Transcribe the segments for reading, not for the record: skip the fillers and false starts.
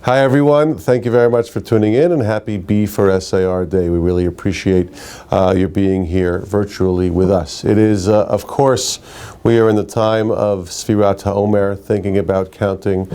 Hi everyone, thank you very much for tuning in, and happy B for SAR Day. We really appreciate your being here virtually with us. It is, of course, we are in the time of Sfirat HaOmer, thinking about counting.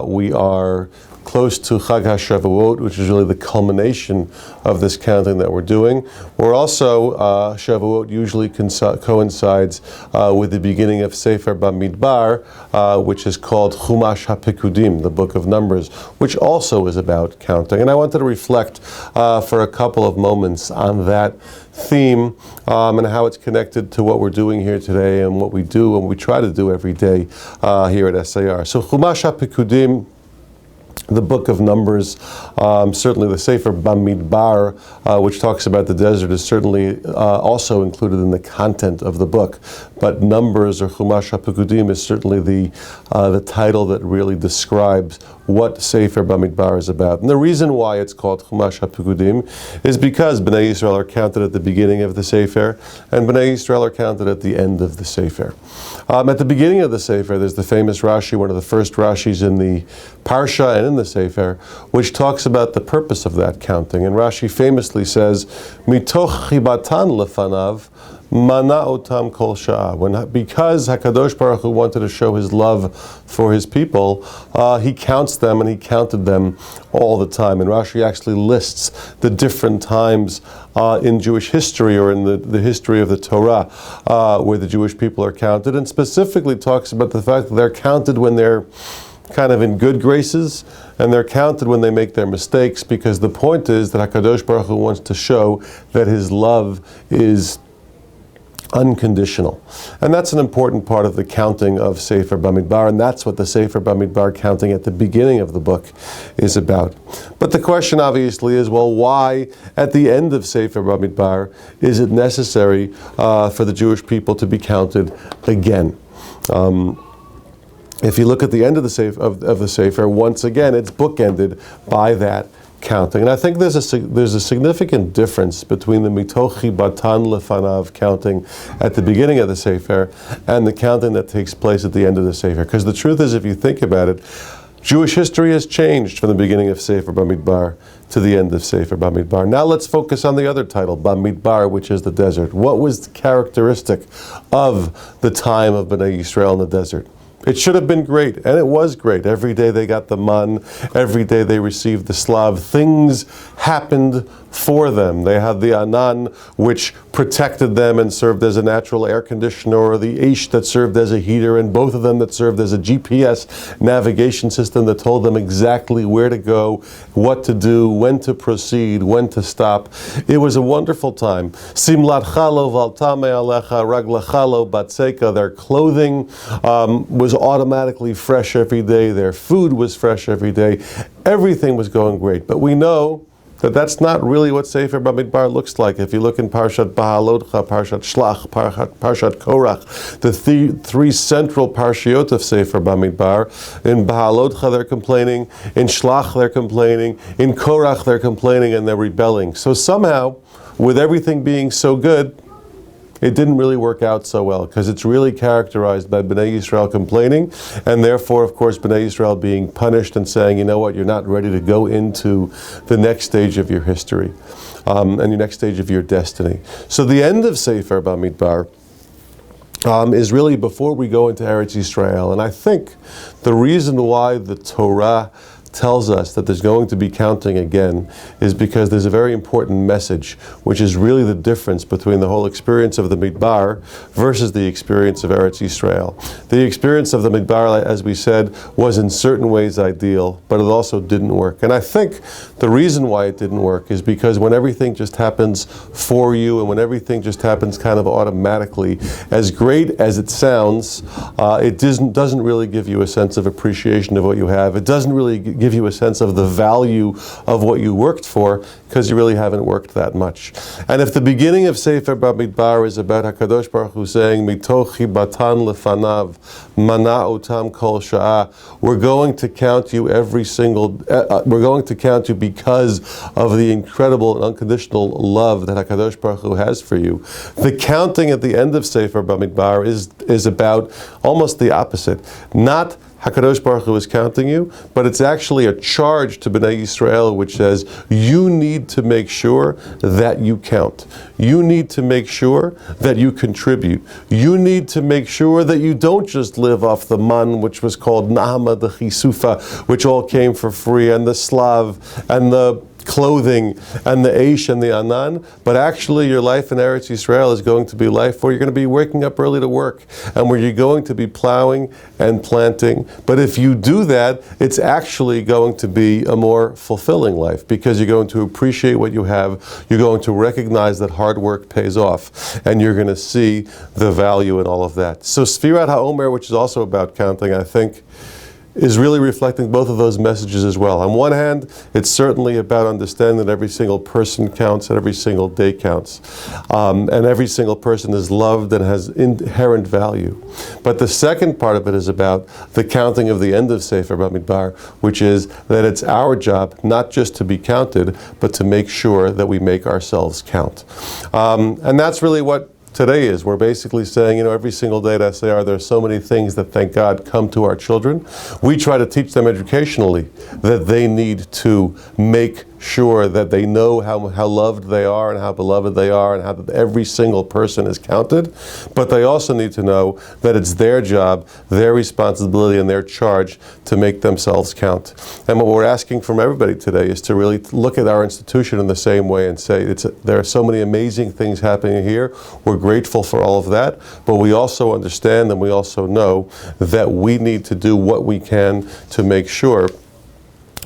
We are close to Chag HaShavuot, which is really the culmination of this counting that we're doing. We're also, Shavuot usually coincides with the beginning of Sefer Bamidbar, which is called Chumash HaPikudim, the Book of Numbers, which also is about counting. And I wanted to reflect for a couple of moments on that theme and how it's connected to what we're doing here today and what we do and we try to do every day here at SAR. So Chumash HaPikudim, the Book of Numbers, certainly the Sefer Bamidbar, which talks about the desert, is certainly also included in the content of the book. But Numbers, or Chumash HaPikudim, is certainly the title that really describes what Sefer Bamidbar is about. And the reason why it's called Chumash HaPikudim is because Bnei Yisrael are counted at the beginning of the Sefer, and Bnei Yisrael are counted at the end of the Sefer. At the beginning of the Sefer, there's the famous Rashi, one of the first Rashis in the Parsha and in the Sefer, which talks about the purpose of that counting. And Rashi famously says, Mitoch chibatan lefanav, mana otam kol sha'ah. Because HaKadosh Baruch Hu wanted to show His love for His people, He counts them, and He counted them all the time. And Rashi actually lists the different times in Jewish history, or in the history of the Torah, where the Jewish people are counted, and specifically talks about the fact that they're counted when they're kind of in good graces, and they're counted when they make their mistakes, because the point is that HaKadosh Baruch Hu wants to show that His love is unconditional. And that's an important part of the counting of Sefer Bamidbar, and that's what the Sefer Bamidbar counting at the beginning of the book is about. But the question obviously is, well, why at the end of Sefer Bamidbar is it necessary for the Jewish people to be counted again? If you look at the end of the Sefer, once again, it's bookended by that counting. And I think there's a significant difference between the mitochi batan lefanav counting at the beginning of the Sefer and the counting that takes place at the end of the Sefer. Because the truth is, if you think about it, Jewish history has changed from the beginning of Sefer Bamidbar to the end of Sefer Bamidbar. Now let's focus on the other title, Bamidbar, which is the desert. What was characteristic of the time of Bnei Yisrael in the desert? It should have been great, and it was great. Every day they got the man, every day they received the slav. Things happened for them. They had the anan, which protected them and served as a natural air conditioner, or the ish that served as a heater, and both of them that served as a GPS navigation system that told them exactly where to go, what to do, when to proceed, when to stop. It was a wonderful time. Simlat chalo valtame alecha raglachalo batseka. Their clothing was automatically fresh every day. Their food was fresh every day. Everything was going great. But we know that that's not really what Sefer Bamidbar looks like. If you look in Parshat Bahalodcha, Parshat Shlach, Parshat Korach, the three central parshiot of Sefer Bamidbar, in Bahalodcha they're complaining, in Shlach they're complaining, in Korach they're complaining, and they're rebelling. So somehow, with everything being so good, it didn't really work out so well, because it's really characterized by Bnei Yisrael complaining, and therefore, of course, Bnei Yisrael being punished and saying, you know what, you're not ready to go into the next stage of your history, and your next stage of your destiny. So the end of Sefer Bamidbar is really before we go into Eretz Yisrael, and I think the reason why the Torah tells us that there's going to be counting again is because there's a very important message, which is really the difference between the whole experience of the Midbar versus the experience of Eretz Yisrael. The experience of the Midbar, as we said, was in certain ways ideal, but it also didn't work. And I think the reason why it didn't work is because when everything just happens for you, and when everything just happens kind of automatically, as great as it sounds, it doesn't really give you a sense of appreciation of what you have. It doesn't really give you a sense of the value of what you worked for, because you really haven't worked that much. And if the beginning of Sefer Bamidbar is about HaKadosh Baruch Hu saying, Mitochi batan lefanav, mana otam kol sha'ah, we're going to count you we're going to count you because of the incredible and unconditional love that HaKadosh Baruch Hu has for you. The counting at the end of Sefer Bamidbar is about almost the opposite. Not HaKadosh Baruch Hu is counting you, but it's actually a charge to Bnei Yisrael which says, you need to make sure that you count. You need to make sure that you contribute. You need to make sure that you don't just live off the man, which was called Nahama the Chisufa, which all came for free, and the Slav, and the clothing, and the Aish and the Anan, but actually your life in Eretz Yisrael is going to be life where you're going to be waking up early to work, and where you're going to be plowing and planting. But if you do that, it's actually going to be a more fulfilling life, because you're going to appreciate what you have, you're going to recognize that hard work pays off, and you're going to see the value in all of that. So Sfirat HaOmer, which is also about counting, I think, is really reflecting both of those messages as well. On one hand, it's certainly about understanding that every single person counts and every single day counts. And every single person is loved and has inherent value. But the second part of it is about the counting of the end of Sefer Bamidbar, which is that it's our job not just to be counted, but to make sure that we make ourselves count. And that's really what today is. We're basically saying, every single day at SAR, there are so many things that, thank God, come to our children. We try to teach them educationally that they need to make sure that they know how loved they are and how beloved they are, and how that every single person is counted. But they also need to know that it's their job, their responsibility, and their charge to make themselves count. And what we're asking from everybody today is to really look at our institution in the same way and say, there are so many amazing things happening here. We're grateful for all of that, but we also understand and we also know that we need to do what we can to make sure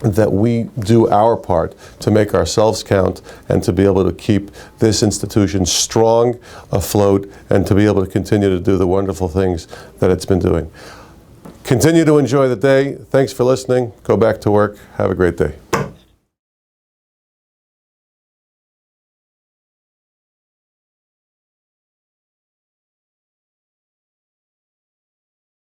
that we do our part to make ourselves count, and to be able to keep this institution strong, afloat, and to be able to continue to do the wonderful things that it's been doing. Continue to enjoy the day. Thanks for listening. Go back to work. Have a great day.